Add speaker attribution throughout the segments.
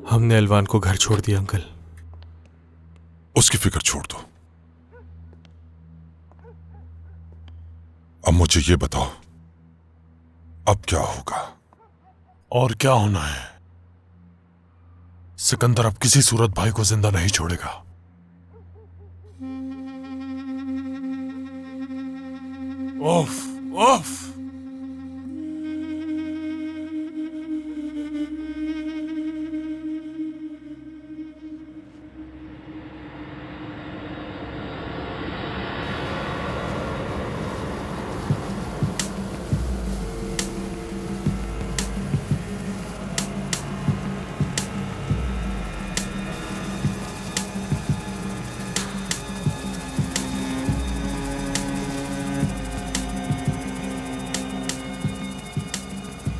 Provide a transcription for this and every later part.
Speaker 1: हमने अलवान को घर छोड़ दिया अंकल।
Speaker 2: उसकी फिक्र छोड़ दो। अब मुझे ये बताओ, अब क्या होगा?
Speaker 3: और क्या होना है? सिकंदर अब किसी सूरत भाई को जिंदा नहीं छोड़ेगा। ओफ ओफ।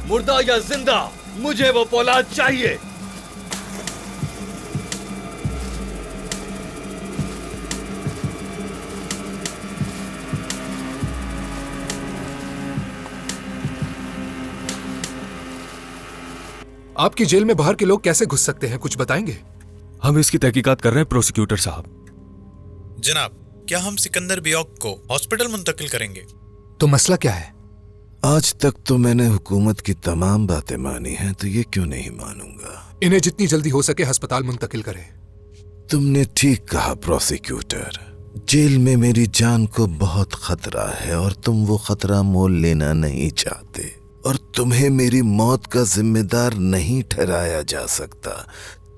Speaker 4: मुर्दा या जिंदा, मुझे वो पोलाद चाहिए।
Speaker 5: आपकी जेल में बाहर के लोग कैसे घुस सकते हैं, कुछ बताएंगे?
Speaker 1: हम इसकी तहकीकात कर रहे हैं प्रोसिक्यूटर साहब।
Speaker 6: जनाब, क्या हम सिकंदर बियोक को हॉस्पिटल मुंतकिल करेंगे?
Speaker 5: तो मसला क्या है?
Speaker 7: आज तक तो मैंने हुकूमत की तमाम बातें मानी हैं, तो ये क्यों नहीं मानूंगा?
Speaker 5: इन्हें जितनी जल्दी हो सके अस्पताल मुंतकिल करें।
Speaker 7: तुमने ठीक कहा प्रोसिक्यूटर। जेल में मेरी जान को बहुत खतरा है और तुम वो खतरा मोल लेना नहीं चाहते, और तुम्हें मेरी मौत का जिम्मेदार नहीं ठहराया जा सकता,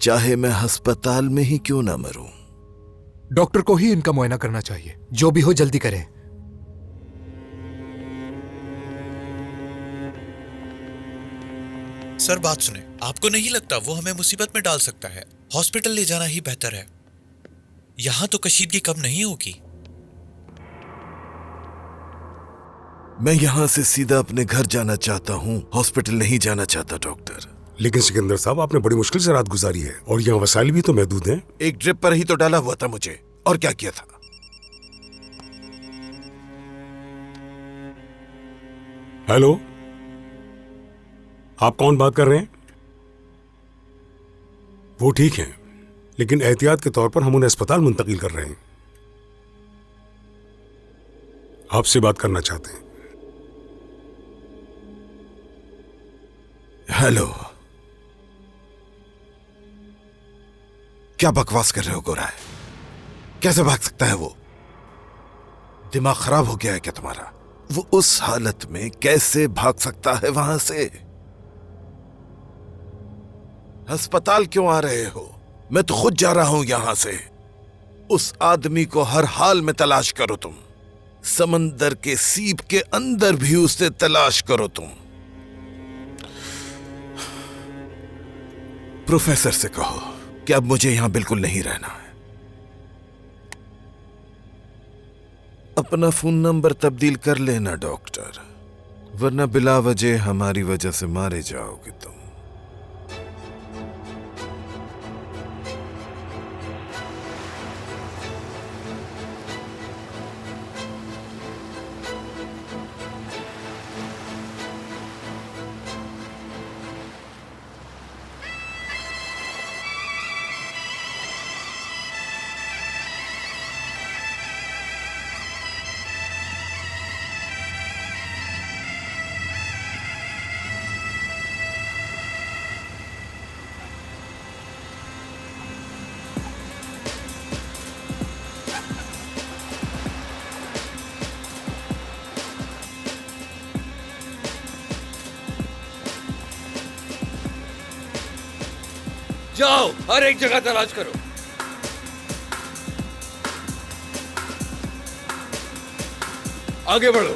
Speaker 7: चाहे मैं अस्पताल में ही क्यों ना मरूं।
Speaker 5: डॉक्टर को ही इनका मुआयना करना चाहिए। जो भी हो जल्दी करें।
Speaker 6: सर बात सुने, आपको नहीं लगता वो हमें मुसीबत में डाल सकता है? हॉस्पिटल ले जाना ही बेहतर है। यहां तो कशीदगी कम नहीं होगी।
Speaker 7: मैं यहां से सीधा अपने घर जाना चाहता हूं, हॉस्पिटल नहीं जाना चाहता डॉक्टर।
Speaker 3: लेकिन सिकंदर साहब, आपने बड़ी मुश्किल से रात गुजारी है और यहाँ वसाइल भी तो महदूद हैं।
Speaker 7: एक ड्रिप पर ही तो डाला हुआ था मुझे, और क्या किया था?
Speaker 3: हेलो, आप कौन बात कर रहे हैं? वो ठीक है, लेकिन एहतियात के तौर पर हम उन्हें अस्पताल मुंतकिल कर रहे हैं। आपसे बात करना चाहते हैं।
Speaker 7: हेलो, क्या बकवास कर रहे हो गोरा है? कैसे भाग सकता है वो? दिमाग खराब हो गया है क्या तुम्हारा? वो उस हालत में कैसे भाग सकता है वहां से? अस्पताल क्यों आ रहे हो? मैं तो खुद जा रहा हूं यहां से। उस आदमी को हर हाल में तलाश करो तुम। समंदर के सीप के अंदर भी उसे तलाश करो तुम। प्रोफेसर से कहो कि अब मुझे यहां बिल्कुल नहीं रहना है। अपना फोन नंबर तब्दील कर लेना डॉक्टर, वरना बिला वजह हमारी वजह से मारे जाओगे तुम।
Speaker 4: जाओ, हर एक जगह तलाश करो। आगे बढ़ो।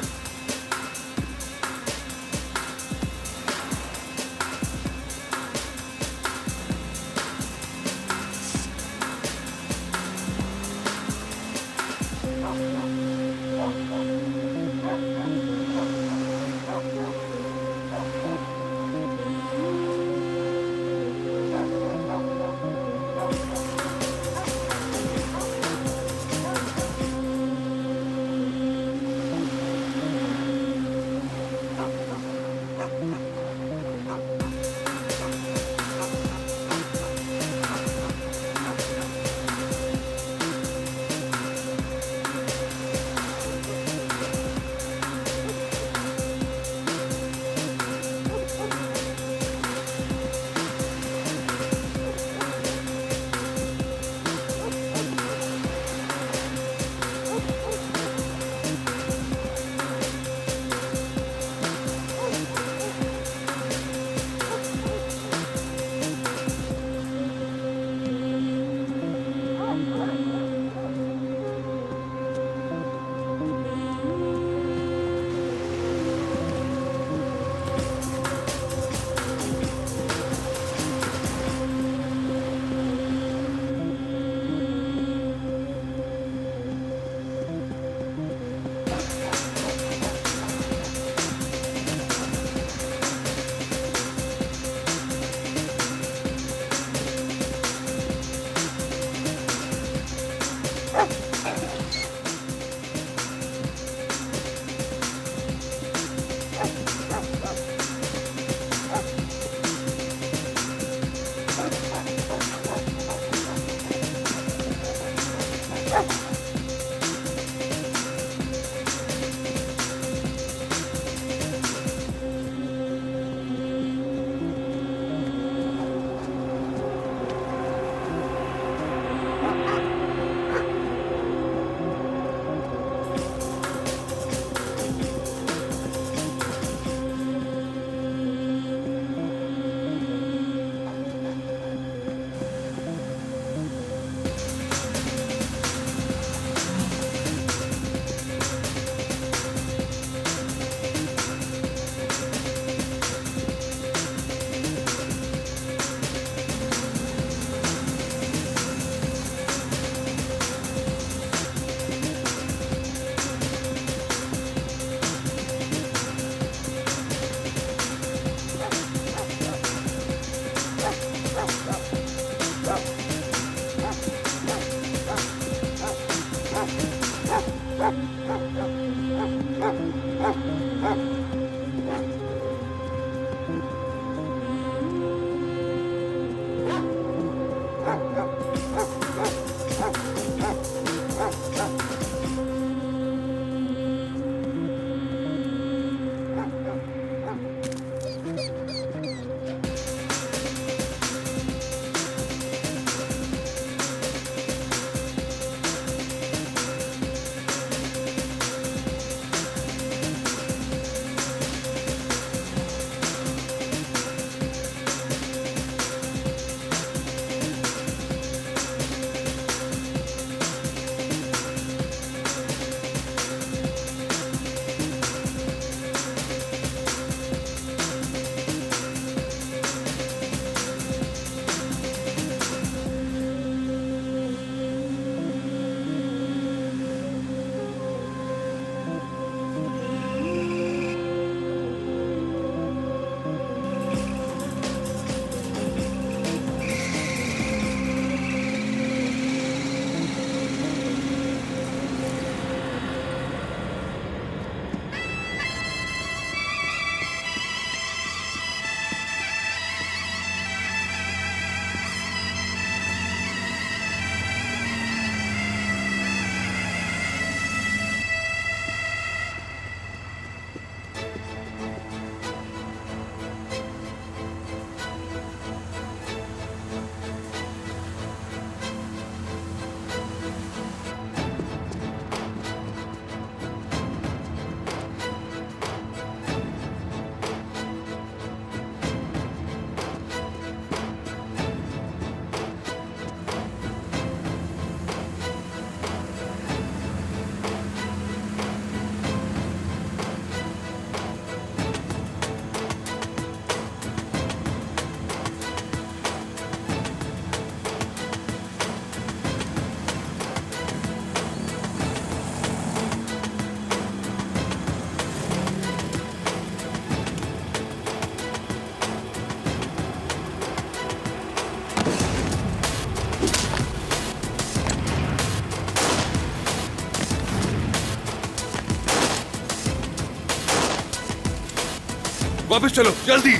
Speaker 4: वापस चलो जल्दी।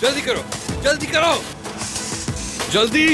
Speaker 4: जल्दी करो, जल्दी करो, जल्दी।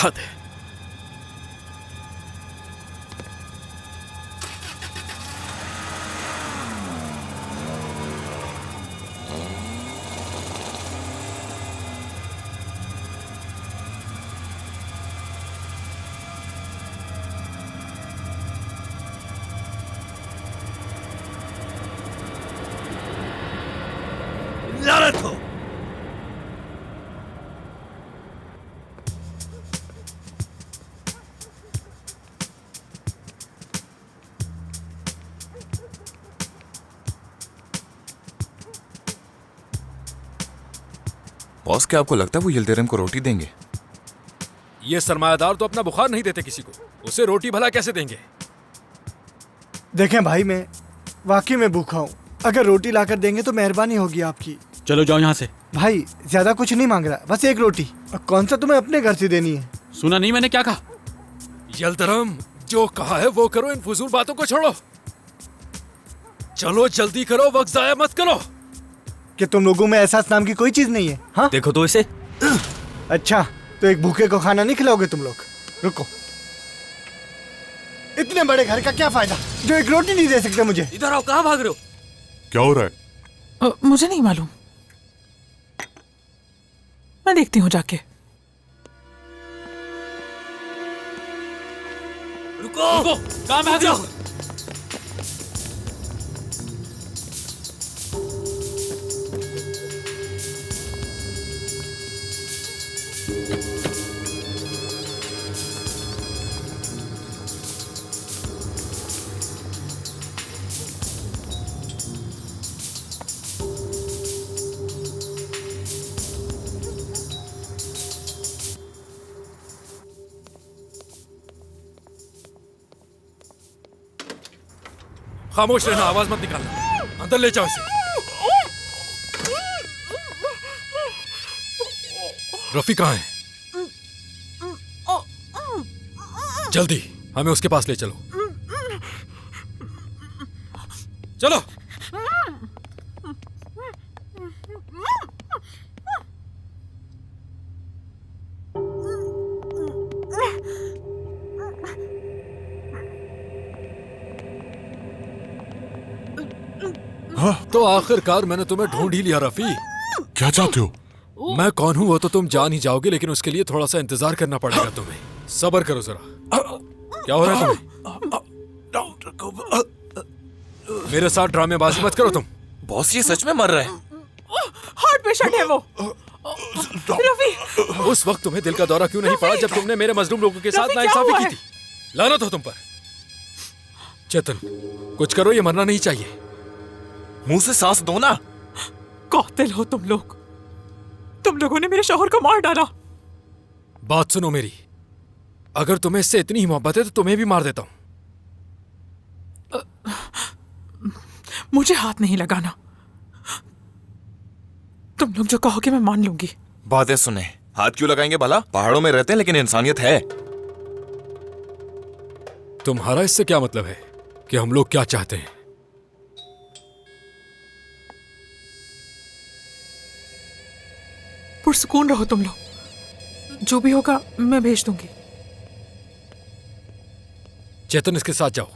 Speaker 1: हद है।
Speaker 4: लानत हो।
Speaker 1: बॉस, क्या आपको लगता है वो यिल्दिरिम को रोटी देंगे? ये सरमायादार तो अपना बुखार नहीं देते किसी को, उसे रोटी भला कैसे देंगे?
Speaker 8: देखें भाई, मैं वाकई में भूखा हूँ। अगर रोटी लाकर देंगे तो मेहरबानी होगी आपकी।
Speaker 9: चलो जाओ यहाँ से।
Speaker 8: भाई ज्यादा कुछ नहीं मांग रहा, बस एक रोटी। और कौन सा तुम्हें अपने घर से देनी है?
Speaker 9: सुना नहीं मैंने क्या कहा?
Speaker 1: यल्दरम, जो कहा है वो करो, इन फजूल बातों को छोड़ो। चलो जल्दी करो, वक्त जाया मत करो।
Speaker 8: कि तुम लोगों में एहसास नाम की कोई चीज नहीं है? हाँ
Speaker 9: देखो तो इसे।
Speaker 8: अच्छा, तो एक भूखे को खाना नहीं खिलाओगे तुम लोग? रुको, इतने बड़े घर का क्या फायदा जो एक रोटी नहीं दे सकते मुझे?
Speaker 1: इधर आओ, कहाँ भाग रहे हो?
Speaker 2: क्या हो रहा है?
Speaker 10: मुझे नहीं मालूम, मैं देखती हूँ जाके।
Speaker 1: रुको,
Speaker 9: कहाँ भाग रहे हो?
Speaker 1: खामोश रहना, आवाज मत निकालना। अंदर ले जाओ इसे। रफी कहाँ है? जल्दी हमें उसके पास ले चलो। चलो। तो आखिरकार मैंने तुम्हें ढूंढ ही लिया रफी।
Speaker 2: क्या चाहते हो?
Speaker 1: मैं कौन हूँ वो तो तुम जान ही जाओगे, लेकिन उसके लिए थोड़ा सा इंतजार करना पड़ेगा तुम्हें। सब्र करो जरा। क्या हो रहा है तुम्हें? मेरे साथ ड्रामेबाजी मत करो तुम।
Speaker 6: बॉस ये सच में मर रहा है।
Speaker 10: हार्ट पेशेंट है वो। रफी,
Speaker 1: उस वक्त तुम्हें दिल का दौरा क्यों नहीं पड़ा जब तुमने मेरे मजलूम लोगों के साथ
Speaker 10: रफी, क्या
Speaker 1: नाइंसाफी
Speaker 10: हुआ
Speaker 1: की
Speaker 10: है?
Speaker 1: थी? लानत हो तुम पर। चेतन, कुछ करो, ये मरना नहीं चाहिए।
Speaker 6: मुंह से सांस दो ना।
Speaker 10: कातिल हो तुम लोग। तुम लोगों ने मेरे शौहर को मार डाला।
Speaker 1: बात सुनो मेरी, अगर तुम्हें इससे इतनी ही मोहब्बत है तो तुम्हें भी मार देता हूं।
Speaker 10: मुझे हाथ नहीं लगाना। तुम लोग जो कहोगे मैं मान लूंगी।
Speaker 6: बातें सुने, हाथ क्यों लगाएंगे भला? पहाड़ों में रहते हैं लेकिन इंसानियत है।
Speaker 1: तुम्हारा इससे क्या मतलब है कि हम लोग क्या चाहते हैं?
Speaker 10: पुरसुकून रहो तुम लोग। जो भी होगा मैं भेज दूंगी।
Speaker 1: चेतन, इसके साथ जाओ।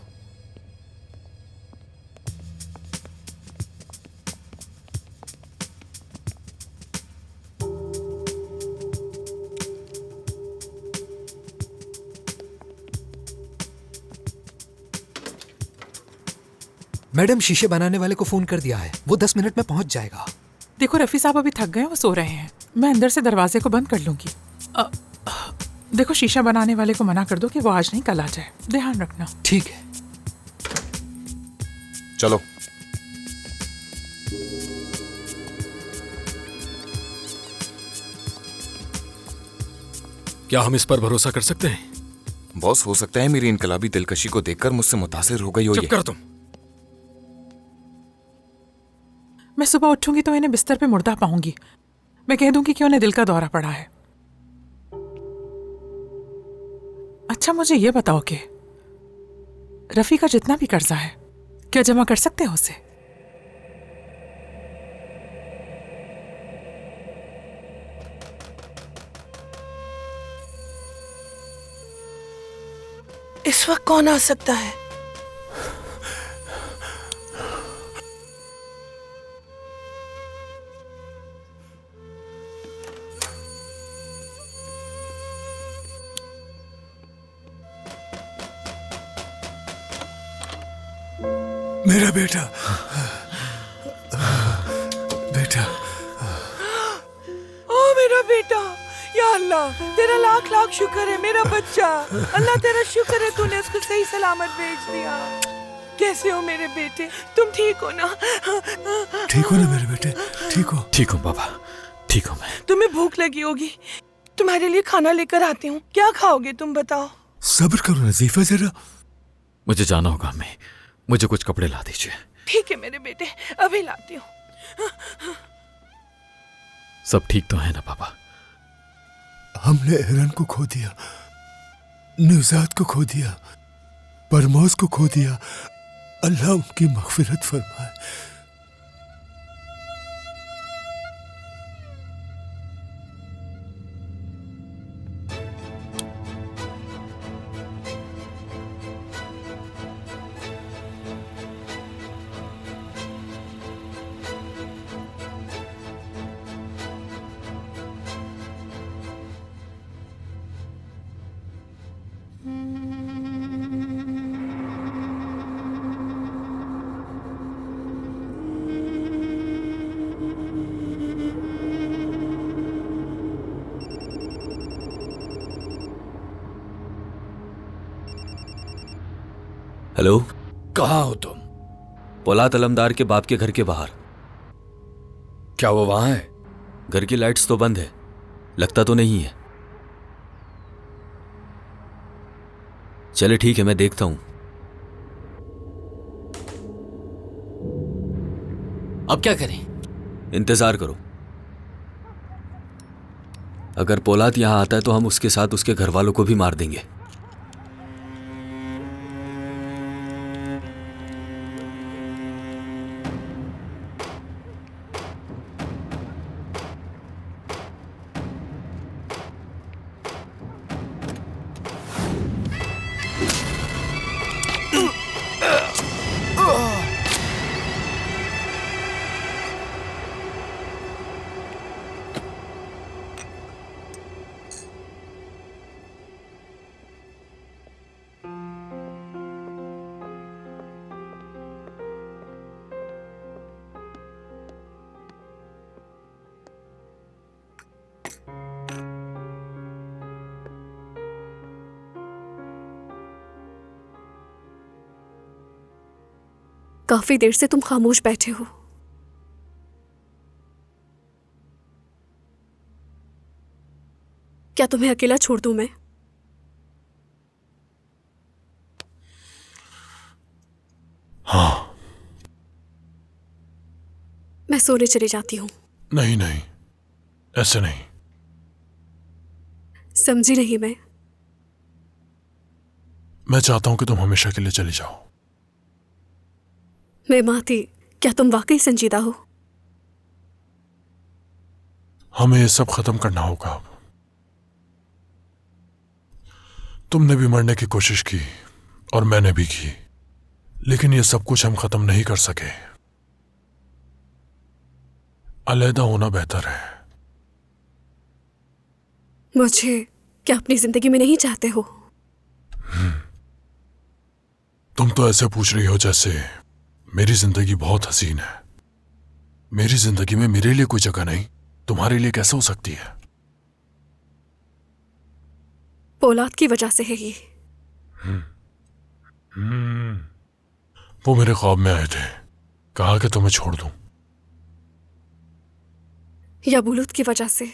Speaker 5: मैडम, शीशे बनाने वाले को फोन कर दिया है, वो 10 मिनट में पहुंच जाएगा।
Speaker 10: देखो रफी साहब अभी थक गए हैं, वो सो रहे हैं। मैं अंदर से दरवाजे को बंद कर लूंगी। देखो शीशा बनाने वाले को मना कर दो कि वो आज नहीं कल आ जाए। ध्यान रखना।
Speaker 5: ठीक है।
Speaker 6: चलो।
Speaker 1: क्या हम इस पर भरोसा कर सकते हैं?
Speaker 6: बॉस, हो सकता है मेरी इनकलाबी दिलकशी को देखकर मुझसे मुतासिर हो गई हो।
Speaker 1: चुप कर तुम।
Speaker 10: मैं सुबह उठूंगी तो इन्हें बिस्तर पे मुर्दा पाऊंगी। मैं कह दूंगी कि उन्हें दिल का दौरा पड़ा है। अच्छा मुझे ये बताओ कि रफी का जितना भी कर्जा है क्या जमा कर सकते हो उसे?
Speaker 11: इस वक्त कौन आ सकता है?
Speaker 3: मेरा बेटा, बेटा।
Speaker 11: ओ मेरा बेटा, या अल्लाह तेरा लाख लाख शुक्र है मेरा बच्चा। अल्लाह तेरा शुक्र है तूने उसको सही सलामत भेज दिया। कैसे हो मेरे बेटे? तुम ठीक हो ना?
Speaker 3: ठीक हो ना मेरे बेटे? ठीक हो?
Speaker 9: ठीक हूँ बाबा, ठीक हूँ मैं।
Speaker 11: तुम्हें भूख लगी होगी, तुम्हारे लिए खाना लेकर आती हूँ। क्या खाओगे तुम बताओ?
Speaker 3: सब्र करो नजीफा जरा।
Speaker 1: मुझे जाना होगा अम्मी, मुझे कुछ कपड़े ला दीजिए।
Speaker 11: ठीक है मेरे बेटे, अभी लाती हूँ।
Speaker 1: सब ठीक तो है ना पापा?
Speaker 3: हमने एरन को खो दिया, न्यूज़ाद को खो दिया, परमोज को खो दिया। अल्लाह उनकी मगफिरत फरमाए।
Speaker 12: हेलो,
Speaker 4: कहाँ हो तुम?
Speaker 12: पोलाद अलमदार के बाप के घर के बाहर।
Speaker 4: क्या वो वहां है?
Speaker 12: घर की लाइट्स तो बंद है, लगता तो नहीं है। चले ठीक है, मैं देखता हूं।
Speaker 4: अब क्या करें?
Speaker 12: इंतजार करो। अगर पोलाद यहां आता है तो हम उसके साथ उसके घर वालों को भी मार देंगे।
Speaker 13: काफी देर से तुम खामोश बैठे हो। क्या तुम्हें अकेला छोड़ दूं मैं?
Speaker 2: हाँ।
Speaker 13: मैं सोने चली जाती हूँ।
Speaker 2: नहीं नहीं, ऐसे नहीं।
Speaker 13: समझी नहीं मैं।
Speaker 2: मैं चाहता हूं कि तुम हमेशा के लिए चली जाओ।
Speaker 13: मैं माँ थी, क्या तुम वाकई संजीदा हो?
Speaker 2: हमें ये सब खत्म करना होगा अब। तुमने भी मरने की कोशिश की और मैंने भी की, लेकिन ये सब कुछ हम खत्म नहीं कर सके। अलहदा होना बेहतर है।
Speaker 13: मुझे क्या अपनी जिंदगी में नहीं चाहते हो?
Speaker 2: तुम तो ऐसे पूछ रही हो जैसे मेरी जिंदगी बहुत हसीन है। मेरी जिंदगी में मेरे लिए कोई जगह नहीं, तुम्हारे लिए कैसे हो सकती है?
Speaker 13: पोलाद की वजह से है ये।
Speaker 2: वो मेरे ख्वाब में आए थे, कहा कि तुम्हें छोड़ दूं।
Speaker 13: या बुलूद की वजह से?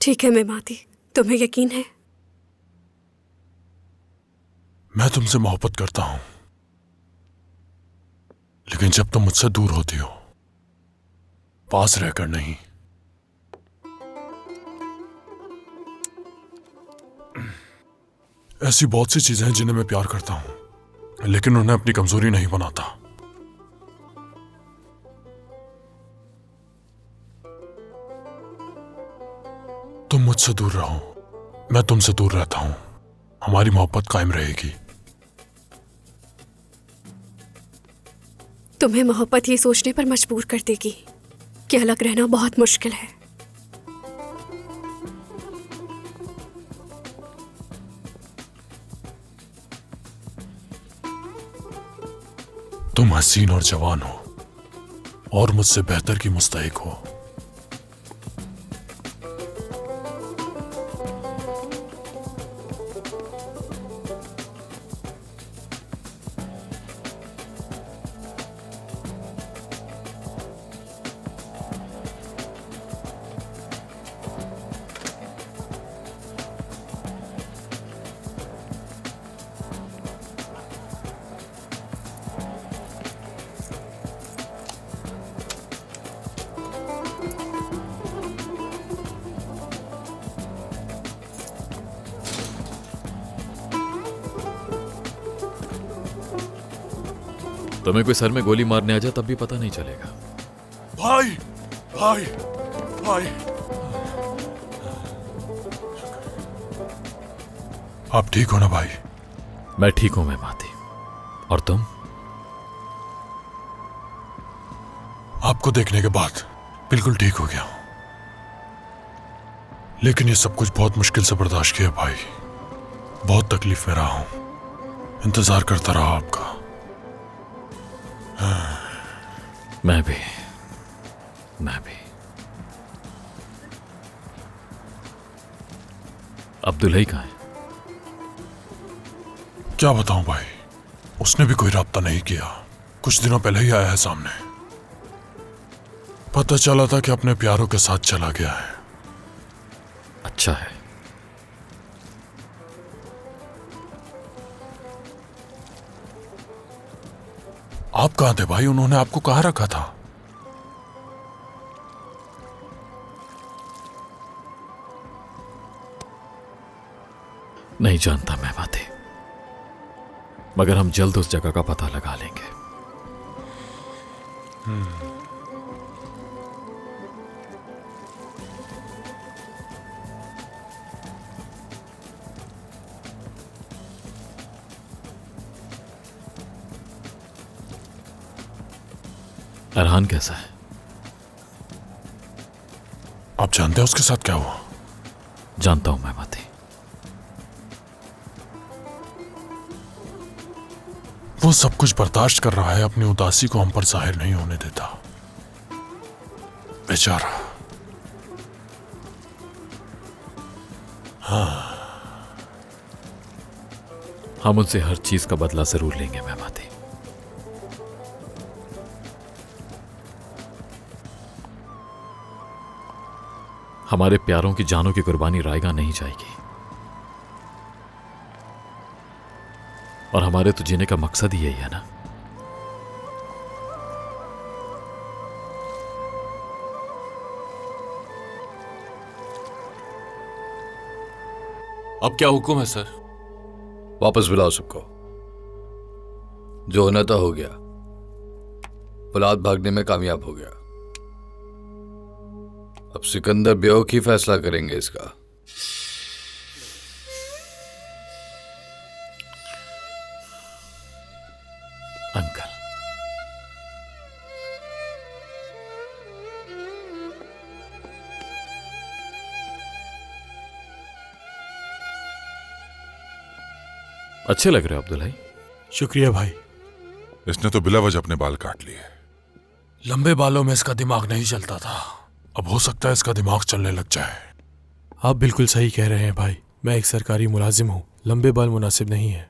Speaker 13: ठीक है मैं माती, तुम्हें यकीन है?
Speaker 2: मैं तुमसे मोहब्बत करता हूं, लेकिन जब तुम मुझसे दूर होती हो, पास रहकर नहीं। ऐसी बहुत सी चीजें हैं जिन्हें मैं प्यार करता हूं, लेकिन उन्हें अपनी कमजोरी नहीं बनाता। तुम मुझसे दूर रहो, मैं तुमसे दूर रहता हूं, हमारी मोहब्बत कायम रहेगी।
Speaker 13: तुम्हें मोहब्बत ये सोचने पर मजबूर कर देगी कि अलग रहना बहुत मुश्किल है।
Speaker 2: तुम हसीन और जवान हो और मुझसे बेहतर की मुस्तहिक हो।
Speaker 14: तुम्हें कोई सर में गोली मारने आ जाए तब भी पता नहीं चलेगा।
Speaker 2: भाई भाई भाई, आप ठीक हो ना भाई?
Speaker 14: मैं ठीक हूं मेहमाती, और तुम?
Speaker 2: आपको देखने के बाद बिल्कुल ठीक हो गया हूं, लेकिन ये सब कुछ बहुत मुश्किल से बर्दाश्त किया भाई। बहुत तकलीफ में रहा हूं, इंतजार करता रहा आपका।
Speaker 14: मैं भी। अब्दुल्लाई कहाँ है?
Speaker 2: क्या बताऊं भाई, उसने भी कोई राब्ता नहीं किया। कुछ दिनों पहले ही आया है सामने। पता चला था कि अपने प्यारों के साथ चला गया है।
Speaker 14: अच्छा है।
Speaker 2: आप कहां थे भाई? उन्होंने आपको कहां रखा था?
Speaker 14: नहीं जानता मेहमाती, मगर हम जल्द उस जगह का पता लगा लेंगे। अरहान कैसा है?
Speaker 2: आप जानते हैं उसके साथ क्या हुआ?
Speaker 14: जानता हूं मेहमाती।
Speaker 2: वो सब कुछ बर्दाश्त कर रहा है, अपनी उदासी को हम पर जाहिर नहीं होने देता। बेचारा।
Speaker 14: हाँ, हम उनसे हर चीज का बदला जरूर लेंगे मेहमाती। हमारे प्यारों की जानों की कुर्बानी रायगा नहीं जाएगी, और हमारे तो जीने का मकसद ही यही है ना।
Speaker 15: अब क्या हुक्म है सर?
Speaker 4: वापस बुलाओ सबको। जो होना था हो गया। फुलाद भागने में कामयाब हो गया। अब सिकंदर बेओक ही फैसला करेंगे इसका।
Speaker 14: अंकल, अच्छे लग रहे हो अब्दुल्लाई।
Speaker 3: शुक्रिया भाई।
Speaker 16: इसने तो बिला वजह अपने बाल काट लिए।
Speaker 2: लंबे बालों में इसका दिमाग नहीं चलता था, अब हो सकता है इसका दिमाग चलने लग जाए।
Speaker 3: आप बिल्कुल सही कह रहे हैं भाई। मैं एक सरकारी मुलाजिम हूँ, लंबे बाल मुनासिब नहीं है।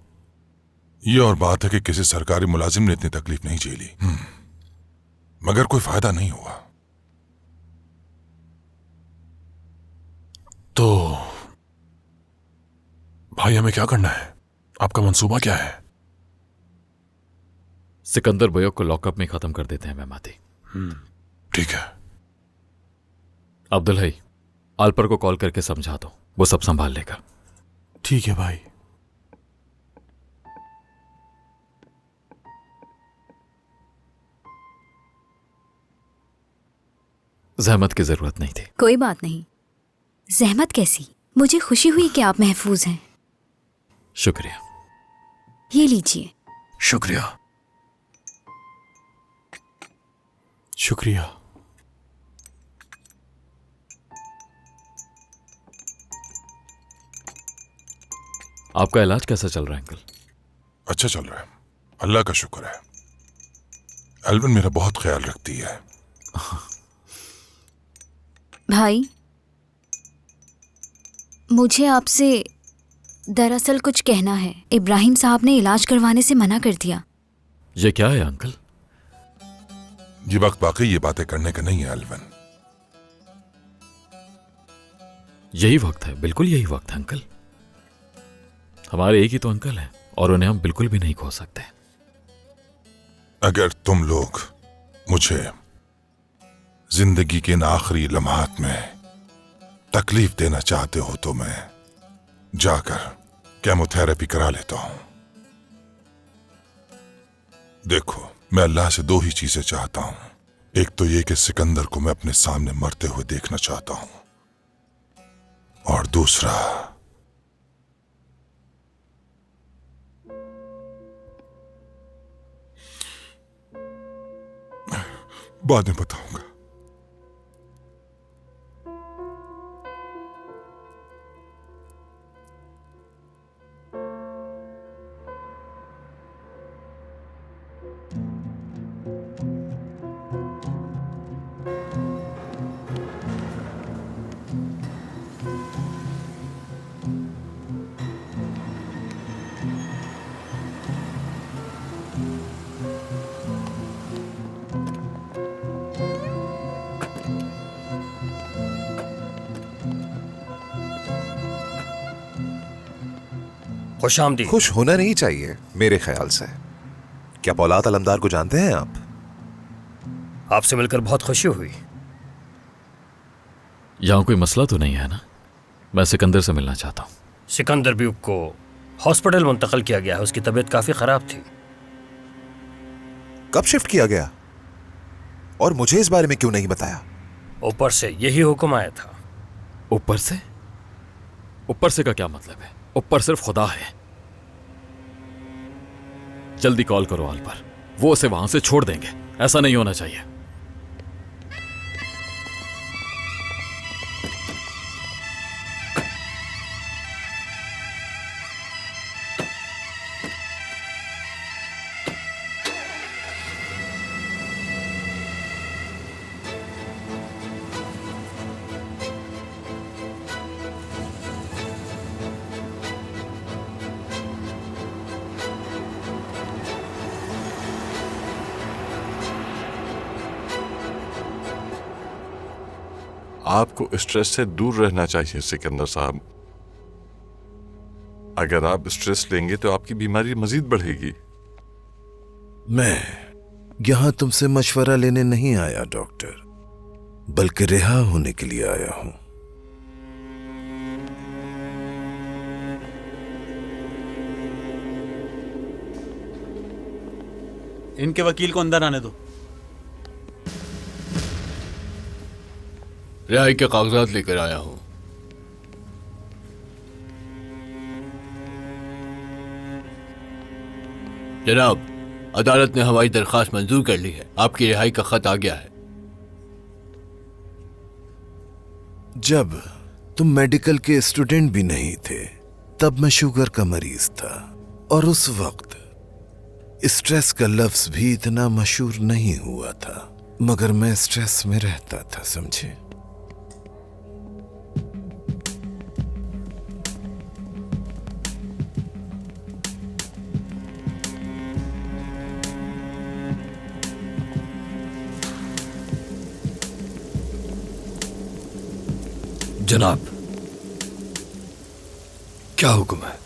Speaker 16: ये और बात है कि किसी सरकारी मुलाजिम ने इतनी तकलीफ नहीं झेली, मगर कोई फायदा नहीं हुआ।
Speaker 2: तो भाई हमें क्या करना है? आपका मंसूबा क्या है?
Speaker 14: सिकंदर बयोक को लॉकअप में खत्म कर देते हैं मेहमाती।
Speaker 2: ठीक है।
Speaker 14: अब्दुल्लाई, आलपर को कॉल करके समझा दो, वो सब संभाल लेगा।
Speaker 3: ठीक है भाई।
Speaker 14: जहमत की जरूरत नहीं थी।
Speaker 17: कोई बात नहीं, जहमत कैसी? मुझे खुशी हुई कि आप महफूज हैं।
Speaker 14: शुक्रिया।
Speaker 17: ये लीजिए।
Speaker 2: शुक्रिया।
Speaker 3: शुक्रिया।
Speaker 14: आपका इलाज कैसा चल रहा है अंकल?
Speaker 16: अच्छा चल रहा है, अल्लाह का शुक्र है। एल्विन मेरा बहुत ख्याल रखती है।
Speaker 17: भाई, मुझे आपसे दरअसल कुछ कहना है। इब्राहिम साहब ने इलाज करवाने से मना कर दिया।
Speaker 14: ये क्या है अंकल?
Speaker 16: ये वक्त वाकई ये बातें करने का नहीं है एल्विन।
Speaker 14: यही वक्त है, बिल्कुल यही वक्त है अंकल। हमारे एक ही तो अंकल हैं और उन्हें हम बिल्कुल भी नहीं खो सकते।
Speaker 16: अगर तुम लोग मुझे जिंदगी के इन आखिरी लम्हात में तकलीफ देना चाहते हो तो मैं जाकर केमोथेरेपी करा लेता हूं। देखो, मैं अल्लाह से दो ही चीजें चाहता हूं। एक तो ये कि सिकंदर को मैं अपने सामने मरते हुए देखना चाहता हूं, और दूसरा बाद में बताऊंगा।
Speaker 15: खुशामदीद।
Speaker 18: खुश होना नहीं चाहिए मेरे ख्याल से। क्या पौलाद अलमदार को जानते हैं आप?
Speaker 15: आपसे मिलकर बहुत खुशी हुई।
Speaker 14: यहां कोई मसला तो नहीं है ना? मैं सिकंदर से मिलना चाहता हूं।
Speaker 15: सिकंदर ब्यूक को हॉस्पिटल मुंतकिल किया गया है। उसकी तबीयत काफी खराब थी।
Speaker 18: कब शिफ्ट किया गया और मुझे इस बारे में क्यों नहीं बताया?
Speaker 15: ऊपर से यही हुक्म आया था।
Speaker 14: ऊपर से? ऊपर से का क्या मतलब है? ऊपर सिर्फ खुदा है। जल्दी कॉल करो आल पर, वो उसे वहां से छोड़ देंगे। ऐसा नहीं होना चाहिए।
Speaker 19: आपको स्ट्रेस से दूर रहना चाहिए सिकंदर साहब। अगर आप स्ट्रेस लेंगे तो आपकी बीमारी मजीद बढ़ेगी।
Speaker 7: मैं यहां तुमसे मशवरा लेने नहीं आया डॉक्टर, बल्कि रिहा होने के लिए आया हूं।
Speaker 9: इनके वकील को अंदर आने दो।
Speaker 20: रिहाई के कागजात लेकर आया हूं। जनाब, अदालत ने हमारी दरखास्त मंजूर कर ली है। आपकी रिहाई का खत आ गया है।
Speaker 7: जब तुम मेडिकल के स्टूडेंट भी नहीं थे तब मैं शुगर का मरीज था, और उस वक्त स्ट्रेस का लफ्ज भी इतना मशहूर नहीं हुआ था, मगर मैं स्ट्रेस में रहता था, समझे?
Speaker 21: जनाब, क्या हुक्म है?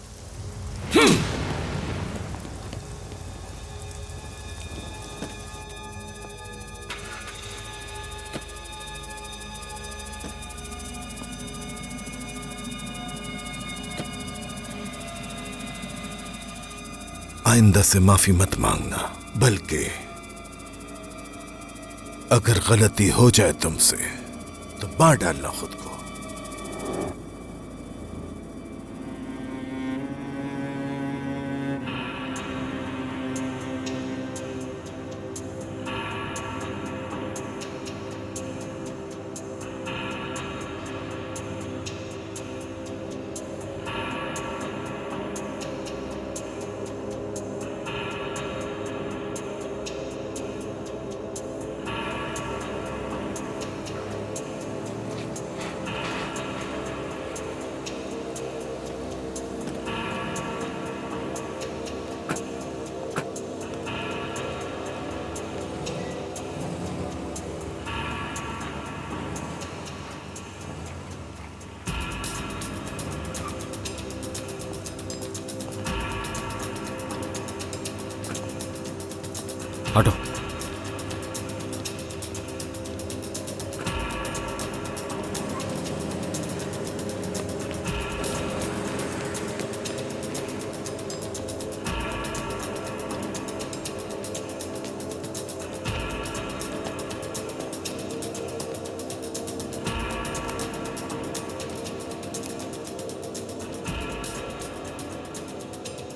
Speaker 7: आइंदा से माफी मत मांगना, बल्कि अगर गलती हो जाए तुमसे तो मार डालना खुद को।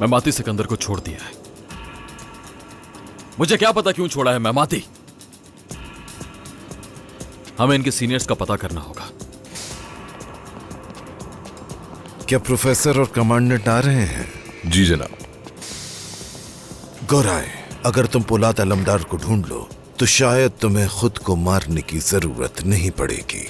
Speaker 14: मैं माती सिकंदर को छोड़ दिया है। मुझे क्या पता क्यों छोड़ा है मैं माती। हमें इनके सीनियर्स का पता करना होगा।
Speaker 7: क्या प्रोफेसर और कमांडेंट आ रहे हैं?
Speaker 18: जी जनाब।
Speaker 7: गौराए, अगर तुम पोलाद अलमदार को ढूंढ लो तो शायद तुम्हें खुद को मारने की जरूरत नहीं पड़ेगी।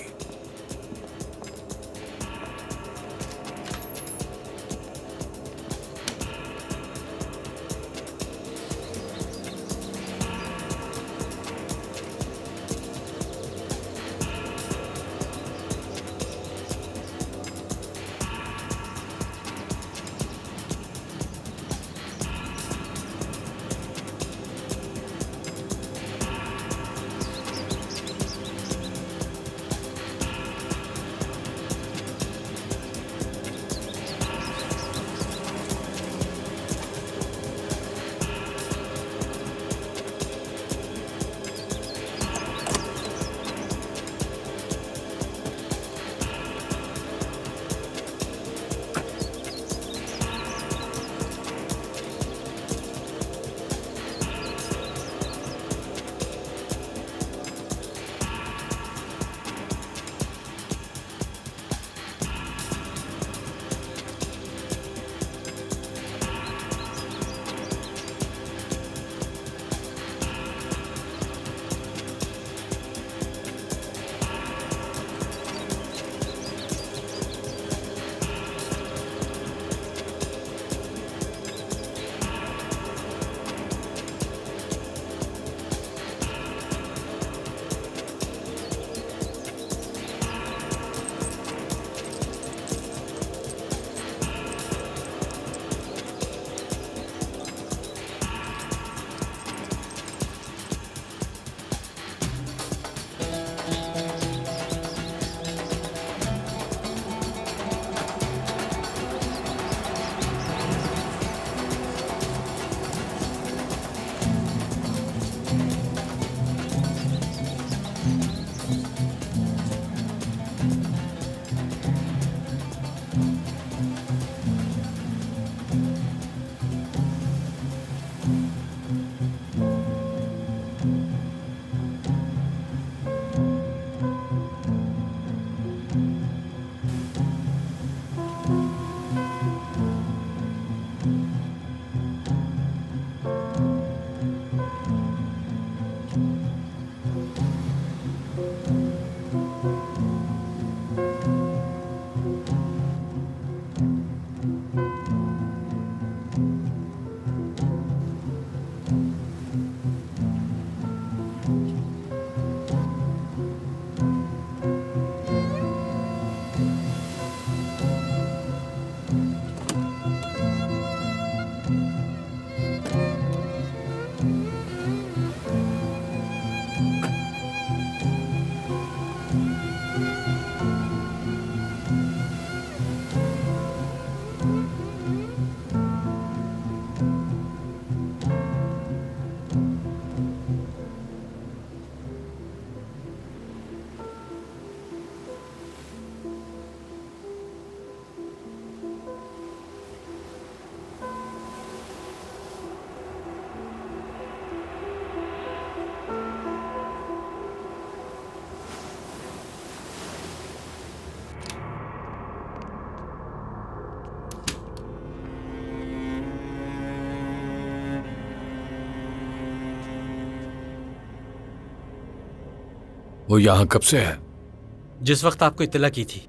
Speaker 21: वो यहां कब से है?
Speaker 9: जिस वक्त आपको इत्तला की थी।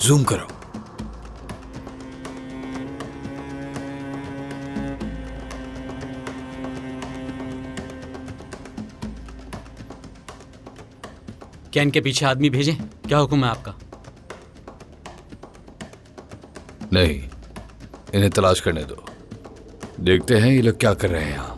Speaker 21: जूम करो।
Speaker 9: क्या इनके पीछे आदमी भेजें? क्या हुक्म है आपका?
Speaker 4: नहीं, इन्हें तलाश करने दो। देखते हैं ये लोग क्या कर रहे हैं यहाँ।